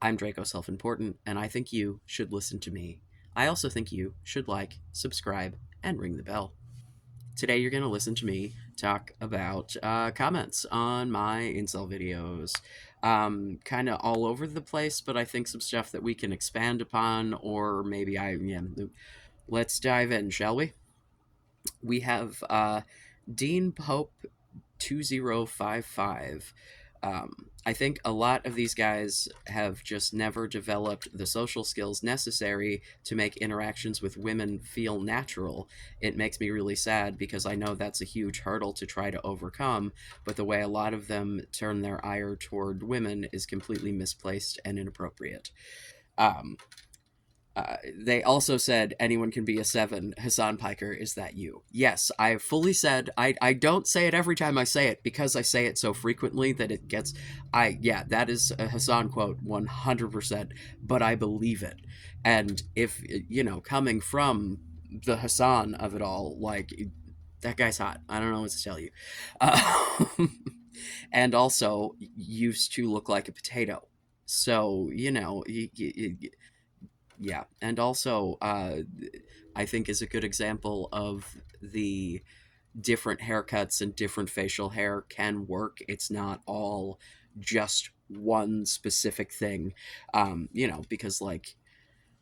I'm Draco Self Important, and I think you should listen to me. I also think you should like, subscribe, and ring the bell. Today, you're going to listen to me talk about comments on my incel videos. Kind of all over the place, but I think some stuff that we can expand upon, or maybe let's dive in, shall we? We have Dean Pope 2055. I think a lot of these guys have just never developed the social skills necessary to make interactions with women feel natural. It makes me really sad because I know that's a huge hurdle to try to overcome, but the way a lot of them turn their ire toward women is completely misplaced and inappropriate. Um, they also said anyone can be a seven. Hassan Piker, is that you? Yes, I fully said I don't say it every time I say it because I say it so frequently that it gets yeah, that is a Hassan quote 100%, but I believe it. And if coming from the Hassan of it all, like that guy's hot. I don't know what to tell you. Uh, and also used to look like a potato. So, yeah, and also I think is a good example of the different haircuts and different facial hair can work. It's not all just one specific thing, because like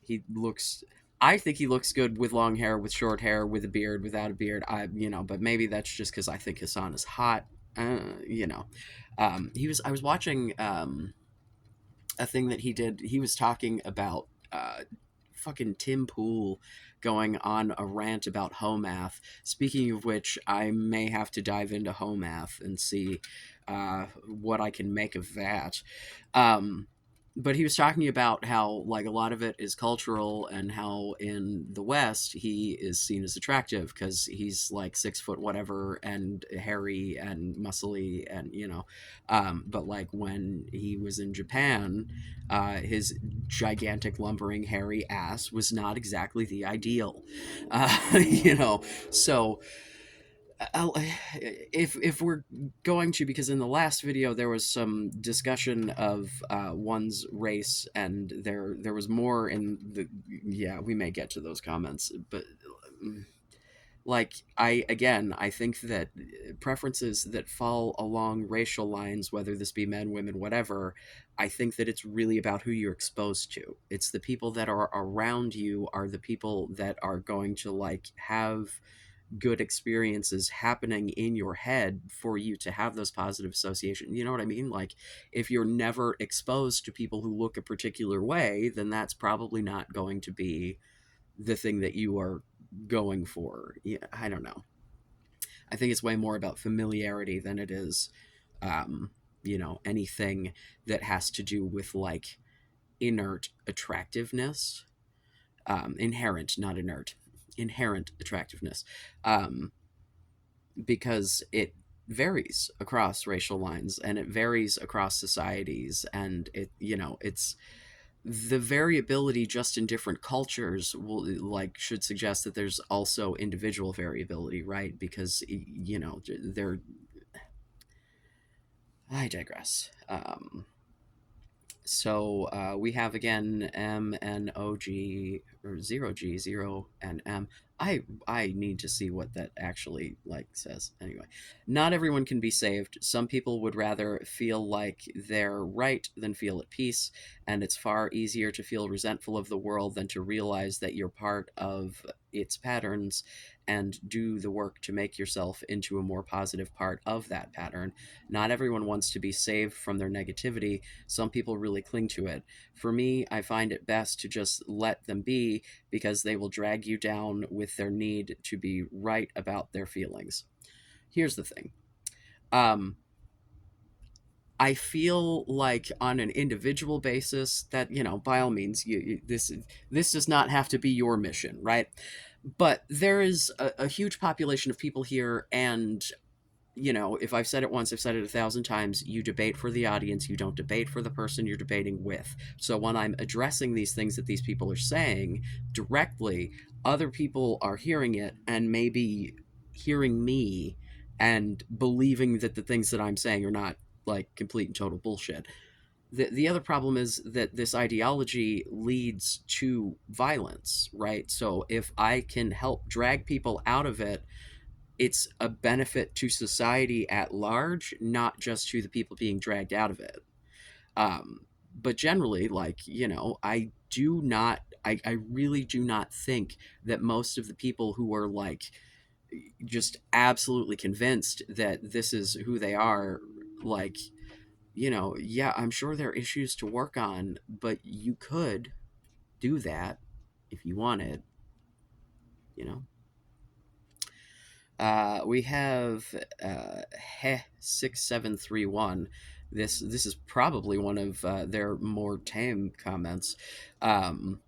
he looks. I think he looks good with long hair, with short hair, with a beard, without a beard. But maybe that's just because I think Hassan is hot. I was watching a thing that he did. He was talking about fucking Tim Pool going on a rant about Homath. Speaking of which, I may have to dive into Homath and see what I can make of that. Um, but he was talking about how like a lot of it is cultural and how in the West he is seen as attractive because he's like 6 foot whatever and hairy and muscly and but like when he was in Japan, his gigantic lumbering hairy ass was not exactly the ideal, so if we're going to, because in the last video there was some discussion of one's race and there was more in the, yeah, we may get to those comments, but like I think that preferences that fall along racial lines, whether this be men, women, whatever, I think that it's really about who you're exposed to. It's the people that are around you are the people that are going to like have good experiences happening in your head for you to have those positive associations. You know what I mean? Like if you're never exposed to people who look a particular way, then that's probably not going to be the thing that you are going for. Yeah, I don't know. I think it's way more about familiarity than it is anything that has to do with like inert attractiveness. Inherent, not inert, inherent attractiveness. Because it varies across racial lines and it varies across societies, and it's the variability just in different cultures will like should suggest that there's also individual variability, right? Because they're I digress. So we have again M and OG or 0G 0 and M. I need to see what that actually like says. Anyway, not everyone can be saved. Some people would rather feel like they're right than feel at peace, and it's far easier to feel resentful of the world than to realize that you're part of its patterns and do the work to make yourself into a more positive part of that pattern. Not everyone wants to be saved from their negativity. Some people really cling to it. For me, I find it best to just let them be because they will drag you down with their need to be right about their feelings. Here's the thing. Um, I feel like on an individual basis that, by all means, this does not have to be your mission, right? But there is a huge population of people here, and if I've said it once, I've said it 1,000 times. You debate for the audience, you don't debate for the person you're debating with. So when I'm addressing these things that these people are saying directly, other people are hearing it and maybe hearing me and believing that the things that I'm saying are not like complete and total bullshit. the other problem is that this ideology leads to violence, right? So if I can help drag people out of it, it's a benefit to society at large, not just to the people being dragged out of it. Um, but generally, like, I really do not think that most of the people who are like just absolutely convinced that this is who they are, like, yeah, I'm sure there are issues to work on, but you could do that if you wanted, you know. We have Heh 6731. This is probably one of their more tame comments. Um,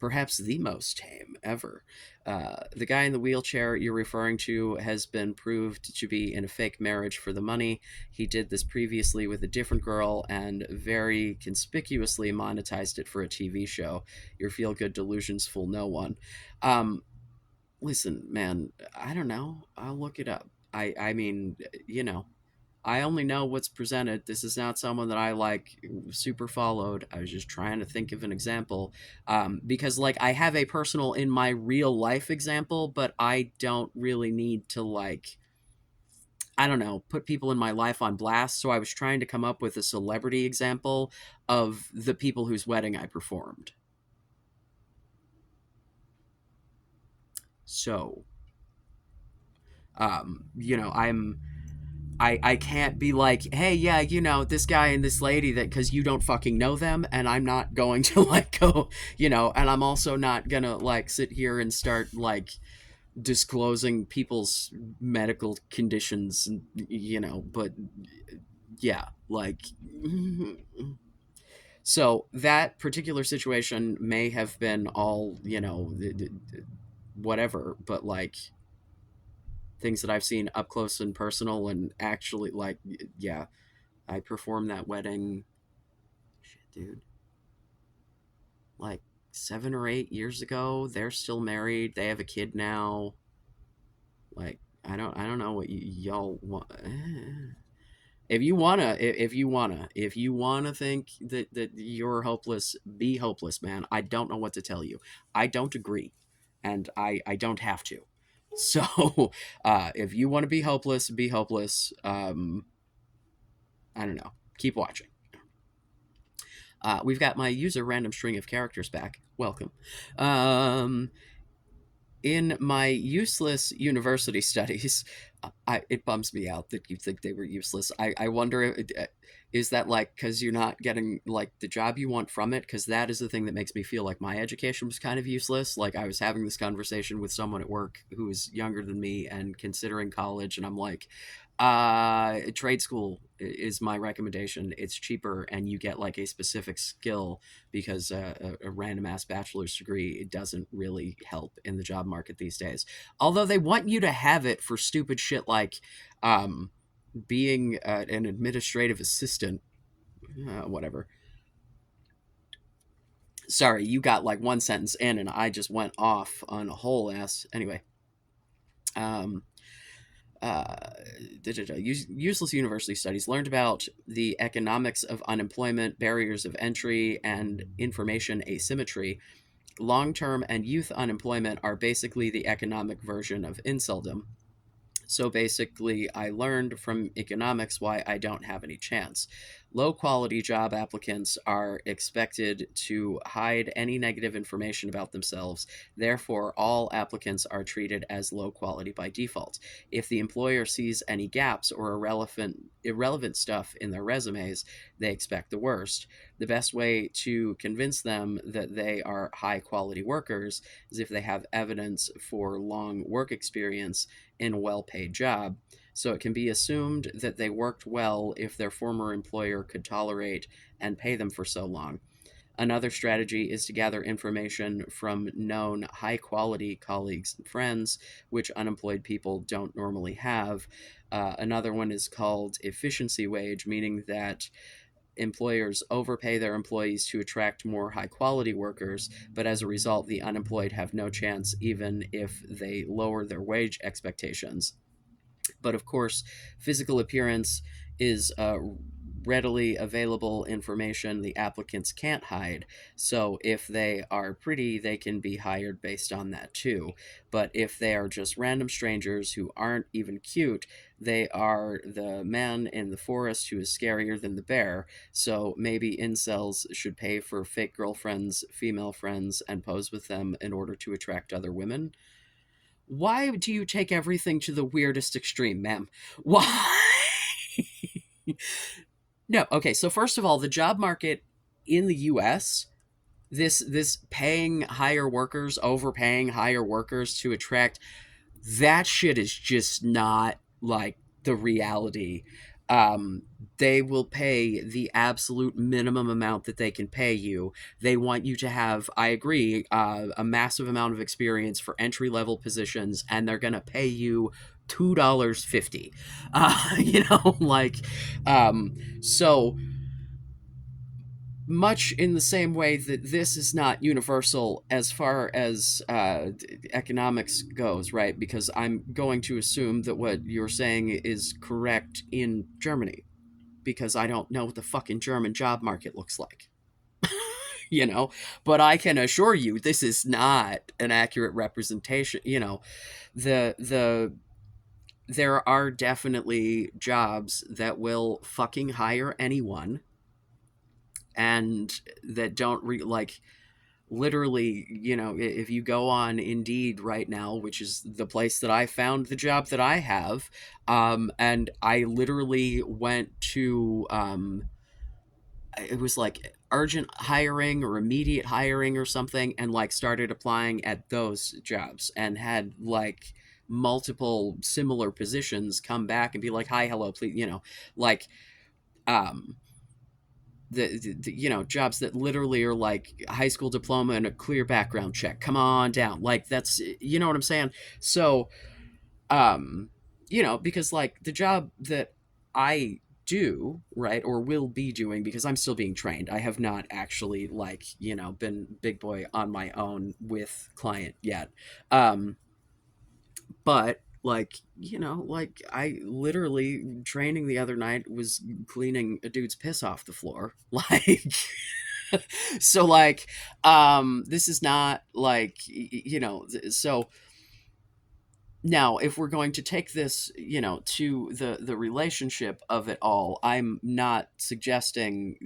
Perhaps the most tame ever. The guy in the wheelchair you're referring to has been proved to be in a fake marriage for the money. He did this previously with a different girl and very conspicuously monetized it for a TV show. Your feel good delusions fool no one. Um, Listen, man, I don't know. I'll look it up. I mean, you know, I only know what's presented. This is not someone that I like super followed. I was just trying to think of an example, because like I have a personal in my real life example, but I don't really need to like, I don't know, put people in my life on blast. So I was trying to come up with a celebrity example of the people whose wedding I performed. So, I can't be like, hey, yeah, this guy and this lady, that because you don't fucking know them, and I'm not going to like go, and I'm also not gonna like sit here and start like disclosing people's medical conditions, but yeah, like, so that particular situation may have been all, whatever, but like things that I've seen up close and personal and actually like, yeah, I performed that wedding, shit, dude, like 7 or 8 years ago. They're still married. They have a kid now. Like, I don't know what y'all want. If you wanna think that you're hopeless, be hopeless, man. I don't know what to tell you. I don't agree, and I don't have to. So, if you want to be hopeless, be hopeless. I don't know. Keep watching. We've got my user random string of characters back. Welcome. Um, in my useless university studies, it bums me out that you think they were useless. I wonder, is that like because you're not getting like the job you want from it? Because that is the thing that makes me feel like my education was kind of useless. Like I was having this conversation with someone at work who was younger than me and considering college, and I'm like, trade school is my recommendation. It's cheaper and you get like a specific skill, because a random ass bachelor's degree, it doesn't really help in the job market these days. Although they want you to have it for stupid shit like um, being an administrative assistant, whatever. Sorry, you got like one sentence in and I just went off on a whole ass. Anyway, um, uh, useless university studies learned about the economics of unemployment, barriers of entry, and information asymmetry. Long term and youth unemployment are basically the economic version of inceldom. So basically, I learned from economics why I don't have any chance. Low quality job applicants are expected to hide any negative information about themselves. Therefore, all applicants are treated as low quality by default. If the employer sees any gaps or irrelevant stuff in their resumes, they expect the worst. The best way to convince them that they are high quality workers is if they have evidence for long work experience in a well paid job. So it can be assumed that they worked well if their former employer could tolerate and pay them for so long. Another strategy is to gather information from known high quality colleagues and friends, which unemployed people don't normally have. Another one is called efficiency wage, meaning that employers overpay their employees to attract more high quality workers, but as a result, the unemployed have no chance even if they lower their wage expectations. But of course, physical appearance is readily available information the applicants can't hide. So if they are pretty, they can be hired based on that too. But if they are just random strangers who aren't even cute, they are the man in the forest who is scarier than the bear. So maybe incels should pay for fake girlfriends, female friends, and pose with them in order to attract other women. Why do you take everything to the weirdest extreme, ma'am? Why? No, okay, so first of all, the job market in the US, this paying higher workers, overpaying higher workers to attract, that shit is just not like the reality. Um, they will pay the absolute minimum amount that they can pay you. They want you to have, I agree, a massive amount of experience for entry level positions, and they're gonna pay you $2.50. Like, so much in the same way that this is not universal as far as economics goes, right? Because I'm going to assume that what you're saying is correct in Germany, because I don't know what the fucking German job market looks like, you know? But I can assure you this is not an accurate representation, the there are definitely jobs that will fucking hire anyone and that don't like literally, if you go on Indeed right now, which is the place that I found the job that I have, and I literally went to, it was like urgent hiring or immediate hiring or something, and like started applying at those jobs and had like multiple similar positions come back and be like, hi, hello, please, like, um, jobs that literally are like high school diploma and a clear background check, come on down, like that's, you know what I'm saying. So because like the job that I do, right, or will be doing, because I'm still being trained, I have not actually like, been big boy on my own with client yet. But like, like I literally training the other night was cleaning a dude's piss off the floor. Like, so like, this is not like, so now if we're going to take this, to the relationship of it all, I'm not suggesting,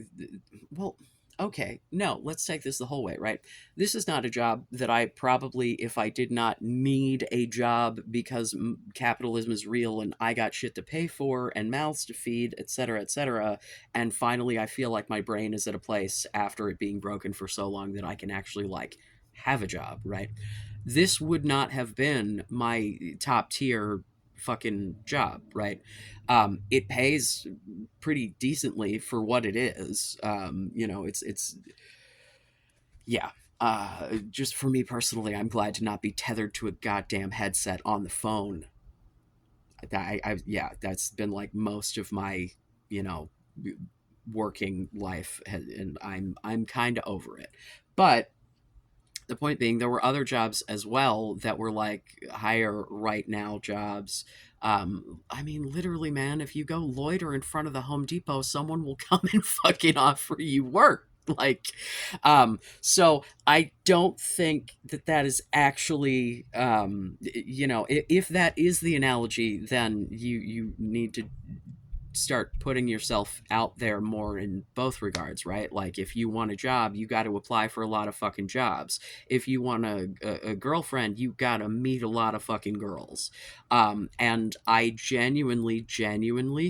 well, okay, no, let's take this the whole way, right? This is not a job that I probably, if I did not need a job because capitalism is real and I got shit to pay for and mouths to feed, etc., etc., and finally I feel like my brain is at a place after it being broken for so long that I can actually like have a job, right? This would not have been my top tier fucking job, right? It pays pretty decently for what it is. It's yeah. Just for me personally, I'm glad to not be tethered to a goddamn headset on the phone. Yeah, that's been like most of my, you know, working life, and I'm kind of over it. But the point being, there were other jobs as well that were like hire right now jobs. I mean, literally, man, if you go loiter in front of the Home Depot, someone will come and fucking offer you work. Like, so I don't think that that is actually, if that is the analogy, then you need to start putting yourself out there more in both regards, right? Like if you want a job, you got to apply for a lot of fucking jobs. If you want a girlfriend, you got to meet a lot of fucking girls. And I genuinely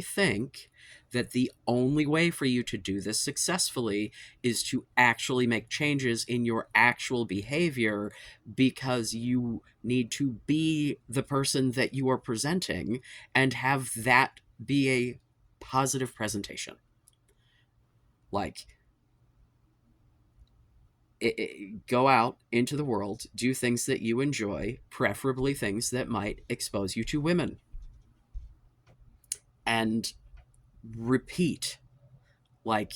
think that the only way for you to do this successfully is to actually make changes in your actual behavior, because you need to be the person that you are presenting and have that be a positive presentation. Like, go out into the world, do things that you enjoy, preferably things that might expose you to women, and repeat. Like,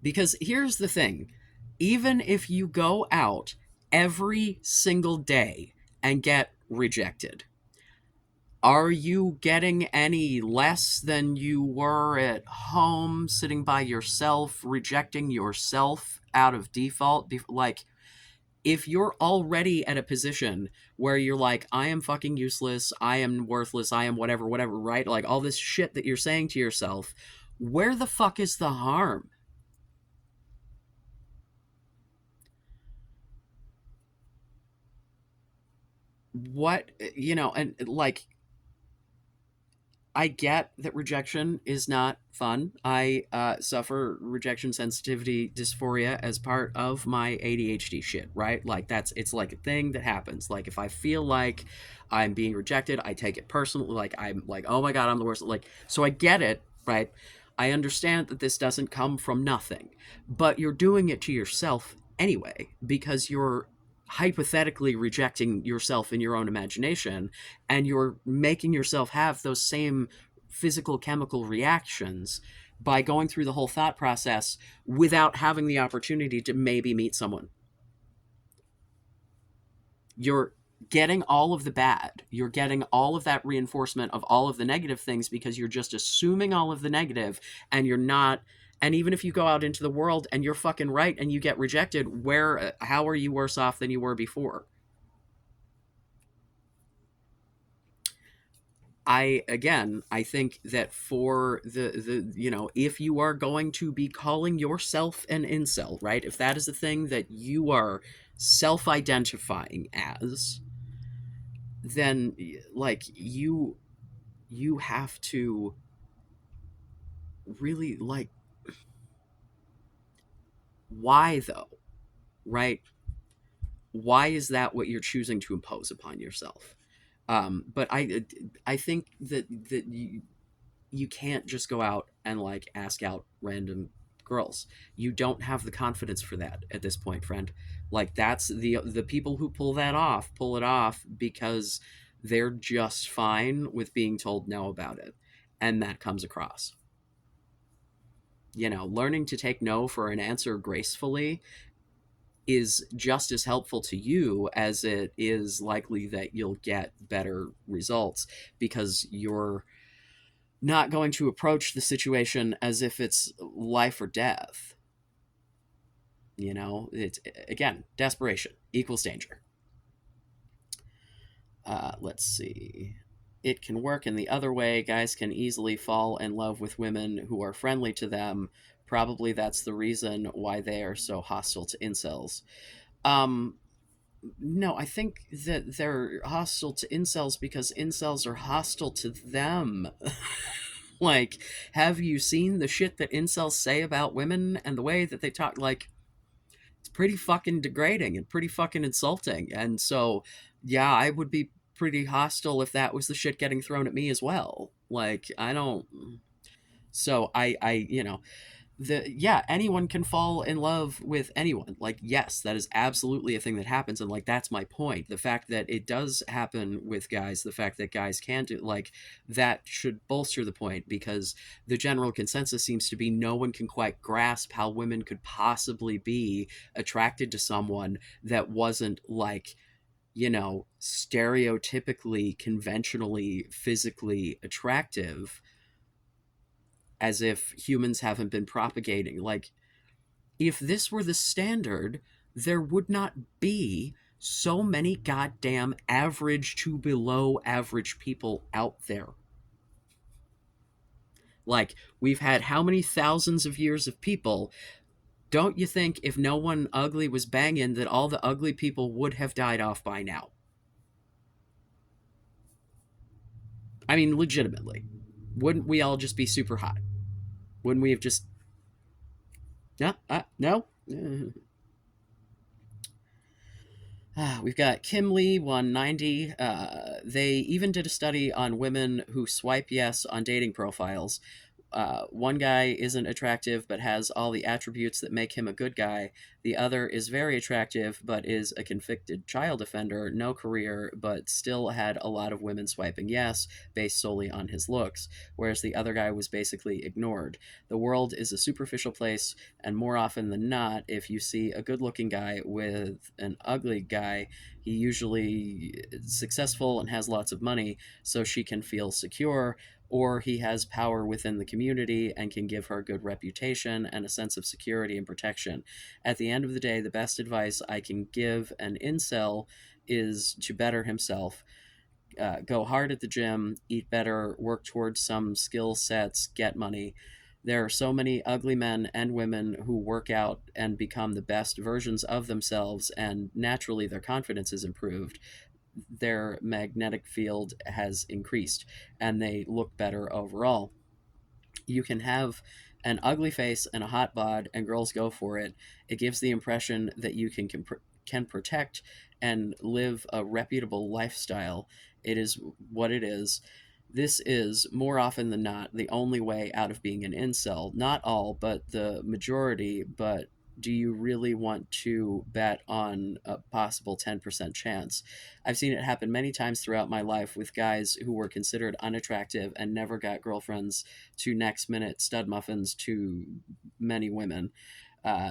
because here's the thing, even if you go out every single day and get rejected, Are you getting any less than you were at home, sitting by yourself, rejecting yourself out of default? Like, if you're already at a position where you're like, I am fucking useless, I am worthless, I am whatever, whatever, right? Like all this shit that you're saying to yourself, where the fuck is the harm? What, and like, I get that rejection is not fun. I suffer rejection sensitivity dysphoria as part of my ADHD shit, right? Like it's like a thing that happens. Like if I feel like I'm being rejected, I take it personally. Like I'm like, oh my god, I'm the worst. Like so, I get it, right? I understand that this doesn't come from nothing, but you're doing it to yourself anyway because you're hypothetically rejecting yourself in your own imagination, and you're making yourself have those same physical chemical reactions by going through the whole thought process without having the opportunity to maybe meet someone. You're getting all of the bad. You're getting all of that reinforcement of all of the negative things because you're just assuming all of the negative, and you're not. And even if you go out into the world and you're fucking right and you get rejected, how are you worse off than you were before? I think that for the if you are going to be calling yourself an incel, right? If that is the thing that you are self-identifying as, then like you have to really like, why though, right? Why is that what you're choosing to impose upon yourself? But I think that you can't just go out and like ask out random girls. You don't have the confidence for that at this point, friend. Like that's the people who pull it off because they're just fine with being told no about it. And that comes across. Learning to take no for an answer gracefully is just as helpful to you as it is likely that you'll get better results, because you're not going to approach the situation as if it's life or death. It's again, desperation equals danger. Let's see. It can work in the other way. Guys can easily fall in love with women who are friendly to them. Probably that's the reason why they are so hostile to incels. Um, no, I think that they're hostile to incels because incels are hostile to them. Like, have you seen the shit that incels say about women and the way that they talk? Like, it's pretty fucking degrading and pretty fucking insulting. And so, yeah, I would be pretty hostile if that was the shit getting thrown at me as well. Like, I don't. So anyone can fall in love with anyone. Like, yes, that is absolutely a thing that happens, and like that's my point. The fact that it does happen with guys, the fact that guys can do, like, that should bolster the point, because the general consensus seems to be no one can quite grasp how women could possibly be attracted to someone that wasn't like, stereotypically, conventionally, physically attractive, as if humans haven't been propagating. Like, if this were the standard, there would not be so many goddamn average to below average people out there. Like, we've had how many thousands of years of people? Don't you think if no one ugly was banging, that all the ugly people would have died off by now? I mean, legitimately. Wouldn't we all just be super hot? Wouldn't we have just. No? No? We've got Kim Lee 190. They even did a study on women who swipe yes on dating profiles. one guy isn't attractive but has all the attributes that make him a good guy. The other is very attractive but is a convicted child offender, no career, but still had a lot of women swiping yes based solely on his looks, whereas the other guy was basically ignored. The world is a superficial place, and more often than not, if you see a good looking guy with an ugly guy, he usually is successful and has lots of money, so she can feel secure, or he has power within the community and can give her a good reputation and a sense of security and protection. At the end of the day, the best advice I can give an incel is to better himself. Go hard at the gym, eat better, work towards some skill sets, get money. There are so many ugly men and women who work out and become the best versions of themselves, and naturally their confidence is improved. Their magnetic field has increased, and they look better overall. You can have an ugly face and a hot bod, and girls go for it. It gives the impression that you can protect and live a reputable lifestyle. It is what it is. This is more often than not the only way out of being an incel. Not all, but the majority. But do you really want to bet on a possible 10% chance? I've seen it happen many times throughout my life with guys who were considered unattractive and never got girlfriends, to next minute stud muffins to many women.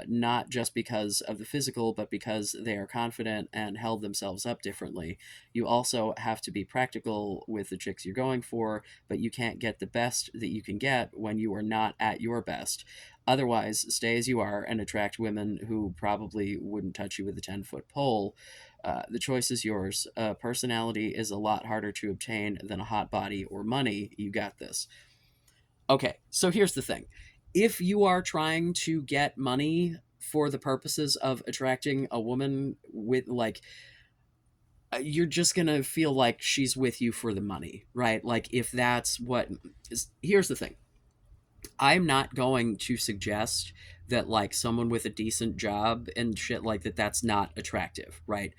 Not just because of the physical, but because they are confident and held themselves up differently. You also have to be practical with the chicks you're going for, but you can't get the best that you can get when you are not at your best. Otherwise, stay as you are and attract women who probably wouldn't touch you with a 10-foot pole. The choice is yours. Personality is a lot harder to obtain than a hot body or money. You got this. Okay, so here's the thing. If you are trying to get money for the purposes of attracting a woman with, like, you're just gonna feel like she's with you for the money, right? Like, if that's what is. Here's the thing. I'm not going to suggest that, like, someone with a decent job and shit like that, that's not attractive, right?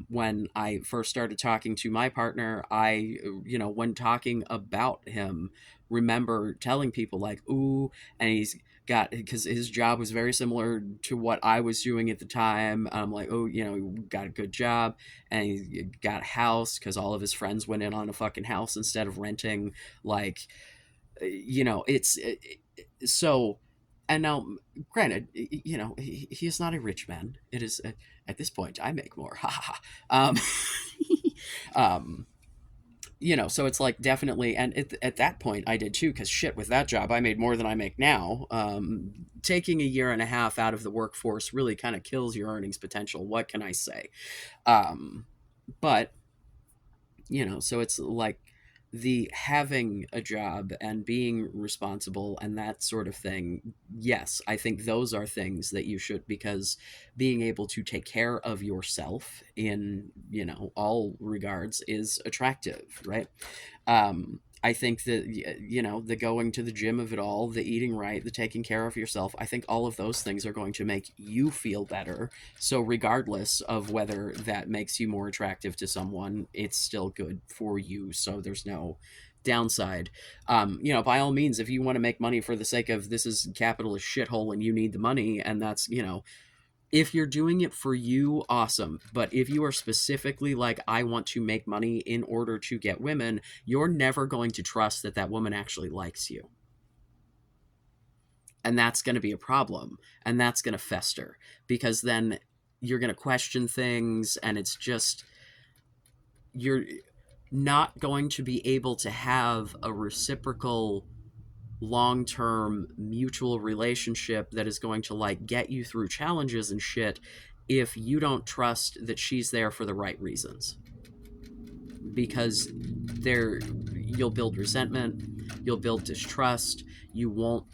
When I first started talking to my partner, when talking about him, remember telling people like, "Ooh," and he's got, because his job was very similar to what I was doing at the time. I'm like, "Oh, he got a good job, and he got a house because all of his friends went in on a fucking house instead of renting." Like, it's so. And now, granted, he is not a rich man. It is, at this point I make more. Ha ha ha. Um, so it's like, definitely, and at that point I did too, because shit, with that job I made more than I make now. Taking a year and a half out of the workforce really kind of kills your earnings potential. What can I say? um, but so it's like, the having a job and being responsible and that sort of thing, yes, I think those are things that you should, because being able to take care of yourself in all regards is attractive, right? I think that, the going to the gym of it all, the eating right, the taking care of yourself, I think all of those things are going to make you feel better. So regardless of whether that makes you more attractive to someone, it's still good for you. So there's no downside. By all means, if you want to make money for the sake of, this is capitalist shithole and you need the money, and that's, if you're doing it for you, awesome. But if you are specifically like, I want to make money in order to get women, you're never going to trust that that woman actually likes you. And that's going to be a problem. And that's going to fester, because then you're going to question things, and it's just, you're not going to be able to have a reciprocal, long-term mutual relationship that is going to, like, get you through challenges and shit, if you don't trust that she's there for the right reasons. Because there, you'll build resentment, you'll build distrust, you won't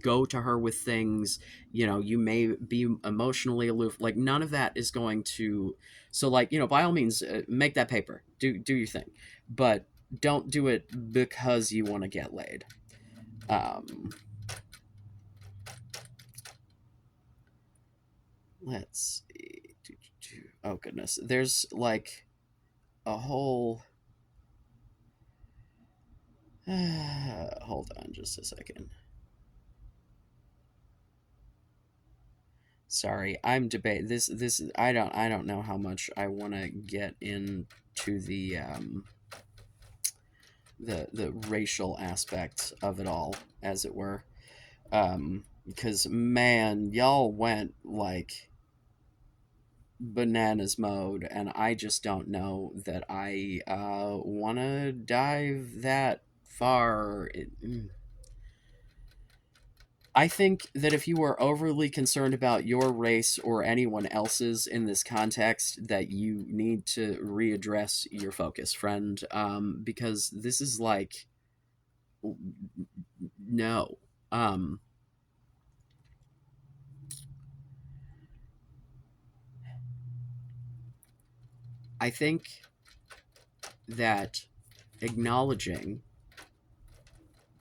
go to her with things, you may be emotionally aloof, like, none of that is going to. So, like, by all means, make that paper, do your thing, but don't do it because you want to get laid. um let's see. Oh goodness, there's like a whole Hold on just a second. Sorry, I'm debate this I don't know how much I want to get into the racial aspects of it all, as it were. Because man, y'all went like bananas mode, and I just don't know that I want to dive that far. I think that if you are overly concerned about your race or anyone else's in this context, that you need to readdress your focus, friend, because this is like no. Um, I think that acknowledging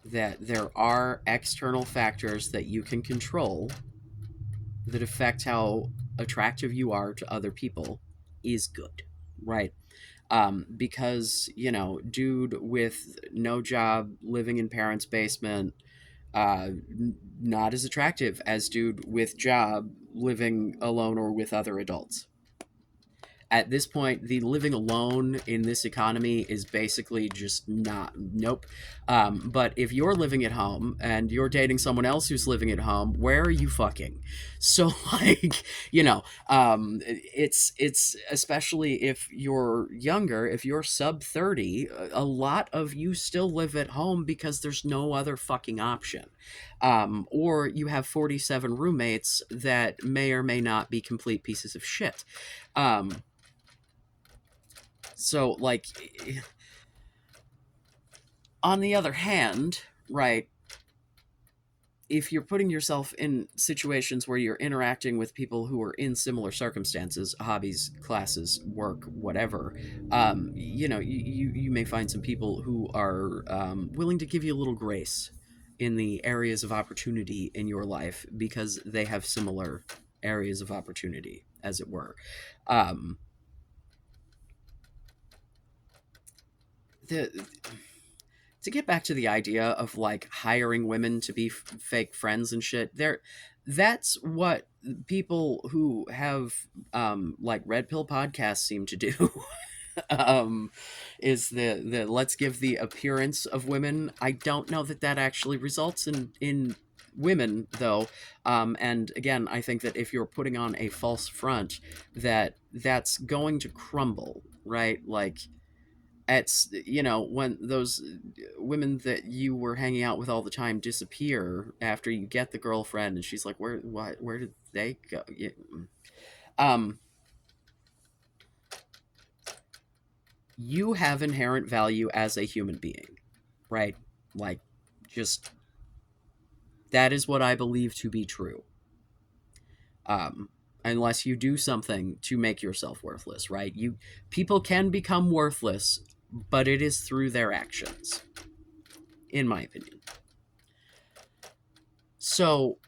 that there are external factors that you can control that affect how attractive you are to other people is good, right? Because dude with no job living in parents' basement, not as attractive as dude with job living alone or with other adults. At this point, the living alone in this economy is basically just not, nope. But if you're living at home and you're dating someone else who's living at home, where are you fucking? So, like, it's especially if you're younger, if you're sub 30, a lot of you still live at home because there's no other fucking option. Or you have 47 roommates that may or may not be complete pieces of shit. Um, so, like, on the other hand, right, if you're putting yourself in situations where you're interacting with people who are in similar circumstances, hobbies, classes, work, whatever, you may find some people who are willing to give you a little grace in the areas of opportunity in your life because they have similar areas of opportunity, as it were. Um, the to get back to the idea of like hiring women to be fake friends and shit, that's what people who have like red pill podcasts seem to do. um is the let's give the appearance of women. I don't know that that actually results in women though. And again, I think that if you're putting on a false front, that's going to crumble, right? Like, it's when those women that you were hanging out with all the time disappear after you get the girlfriend, and she's like, where did they go? Yeah. um you have inherent value as a human being, right? Like, just that is what I believe to be true. Unless you do something to make yourself worthless, right? You People can become worthless, but it is through their actions, in my opinion. So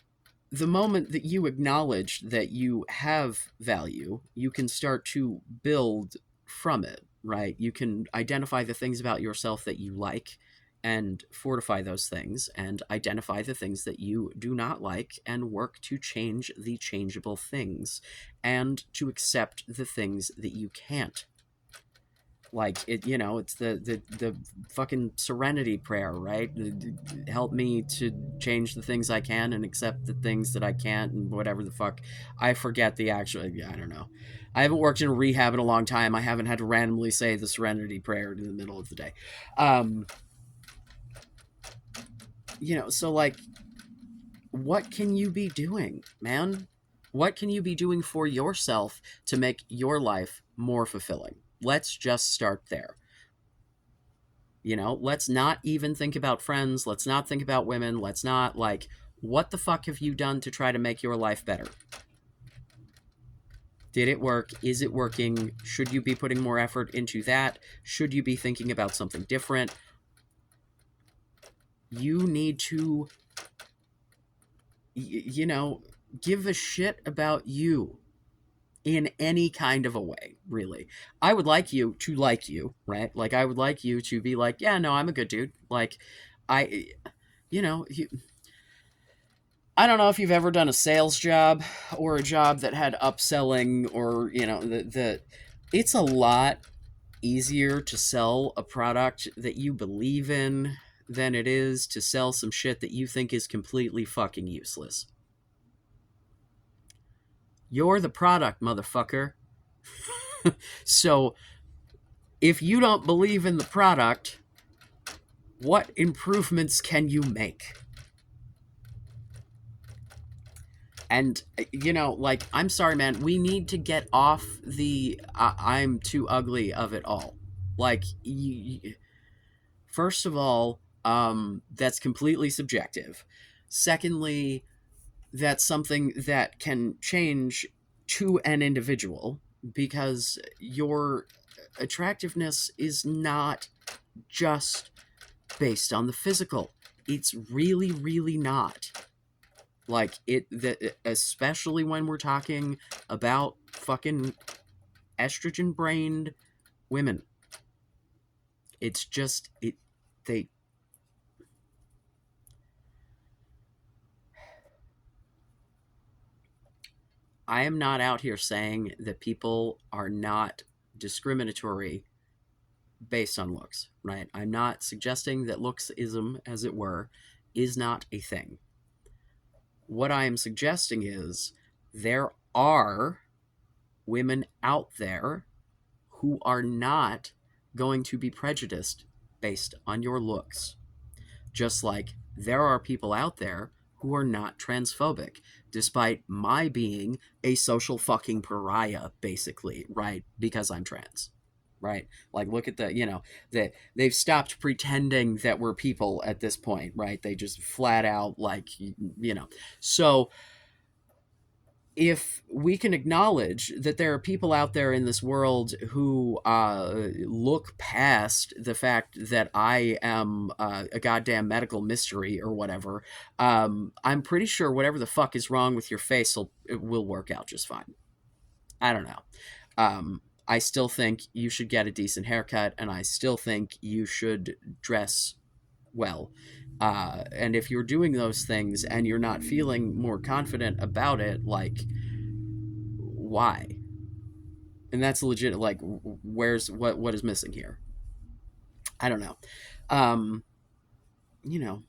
the moment that you acknowledge that you have value, you can start to build from it, right? You can identify the things about yourself that you like and fortify those things, and identify the things that you do not like and work to change the changeable things, and to accept the things that you can't. Like, it's the fucking serenity prayer, right? Help me to change the things I can and accept the things that I can't, and whatever the fuck. I forget the actual, I don't know. I haven't worked in rehab in a long time. I haven't had to randomly say the serenity prayer in the middle of the day. um so, like, what can you be doing, man? What can you be doing for yourself to make your life more fulfilling? Let's just start there. Let's not even think about friends. Let's not think about women. Let's not, like, what the fuck have you done to try to make your life better? Did it work? Is it working? Should you be putting more effort into that? Should you be thinking about something different? You need to, you know, give a shit about you. in any kind of a way, really. I would like you to like you, right? Like, I would like you to be like, yeah, no, I'm a good dude. Like, I, you know, I don't know if you've ever done a sales job or a job that had upselling or, it's a lot easier to sell a product that you believe in than it is to sell some shit that you think is completely fucking useless. You're the product, motherfucker. So if you don't believe in the product, what improvements can you make? And, like, I'm sorry, man, we need to get off the I'm too ugly of it all. Like, first of all, that's completely subjective. Secondly, that's something that can change to an individual because your attractiveness is not just based on the physical. It's really, really not. Like especially when we're talking about fucking estrogen brained women. It's just they I am not out here saying that people are not discriminatory based on looks, right? I'm not suggesting that looksism, as it were, is not a thing. What I am suggesting is there are women out there who are not going to be prejudiced based on your looks. Just like there are people out there who are not transphobic, despite my being a social fucking pariah, basically, right? Because I'm trans. Right? Like, look at they've stopped pretending that we're people at this point, right? They just flat out, like, So, if we can acknowledge that there are people out there in this world who look past the fact that I am a goddamn medical mystery or whatever, I'm pretty sure whatever the fuck is wrong with your face will work out just fine. I don't know. I still think you should get a decent haircut, and I still think you should dress well. And if you're doing those things and you're not feeling more confident about it, like, why? And that's legit. Like, where's what is missing here? I don't know. Um, you know,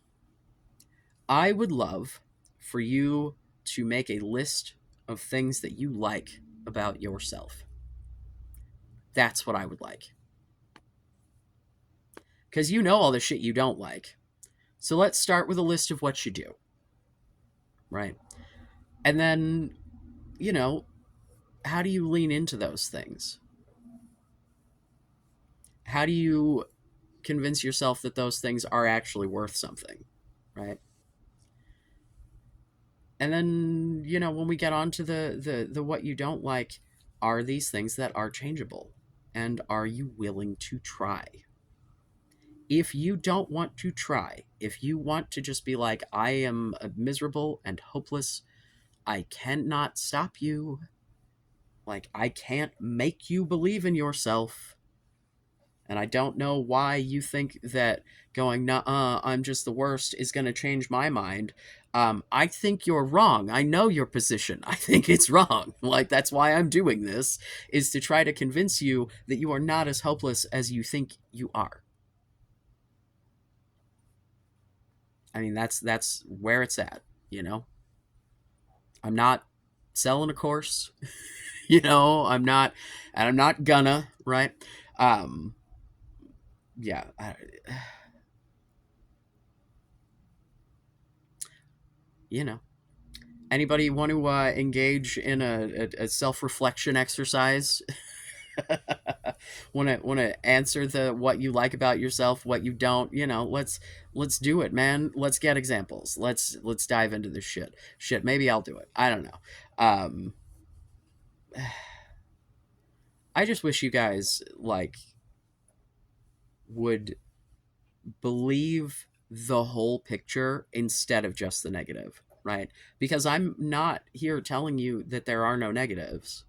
I would love for you to make a list of things that you like about yourself. That's what I would like. Because you know all the shit you don't like. So let's start with a list of what you do, right? And then, you know, how do you lean into those things? How do you convince yourself that those things are actually worth something, right? And then, when we get on to the what you don't like, are these things that are changeable? And are you willing to try? If you don't want to try, if you want to just be like, I am miserable and hopeless, I cannot stop you. Like, I can't make you believe in yourself. And I don't know why you think that going, nah, I'm just the worst is going to change my mind. I think you're wrong. I know your position. I think it's wrong. Like, that's why I'm doing this, is to try to convince you that you are not as hopeless as you think you are. I mean, that's where it's at, you know? I'm not selling a course, I'm not, and I'm not gonna, right? Um, yeah. You know. Anybody want to engage in a self-reflection exercise? Want to answer the what you like about yourself, what you don't? Let's do it, man. Let's get examples. Let's dive into this shit. Maybe I'll do it. I don't know. um I just wish you guys, like, would believe the whole picture instead of just the negative, right? Because I'm not here telling you that there are no negatives.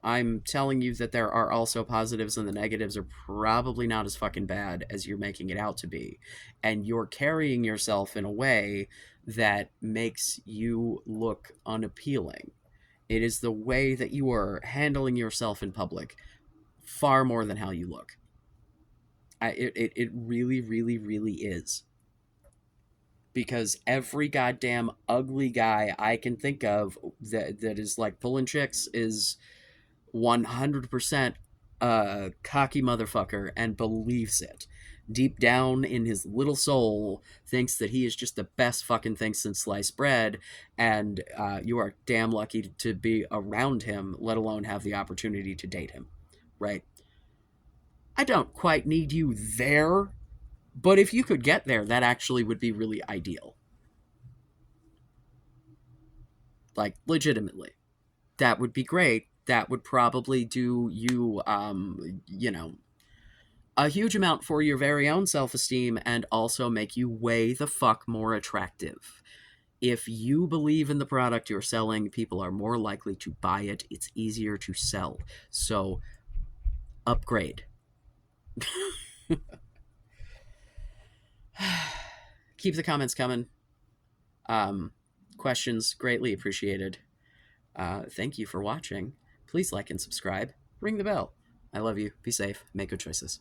I'm telling you that there are also positives, and the negatives are probably not as fucking bad as you're making it out to be. And you're carrying yourself in a way that makes you look unappealing. It is the way that you are handling yourself in public far more than how you look. It really, really, really is. Because every goddamn ugly guy I can think of that is like pulling chicks is 100% a cocky motherfucker and believes it. Deep down in his little soul, thinks that he is just the best fucking thing since sliced bread, and you are damn lucky to be around him, let alone have the opportunity to date him. Right? I don't quite need you there, but if you could get there, that actually would be really ideal. Like, legitimately. That would be great. That would probably do you, a huge amount for your very own self esteem and also make you way the fuck more attractive. If you believe in the product you're selling, people are more likely to buy it. It's easier to sell. So, upgrade. Keep the comments coming. Um, Questions greatly appreciated. Thank you for watching. Please like and subscribe. Ring the bell. I love you. Be safe. Make good choices.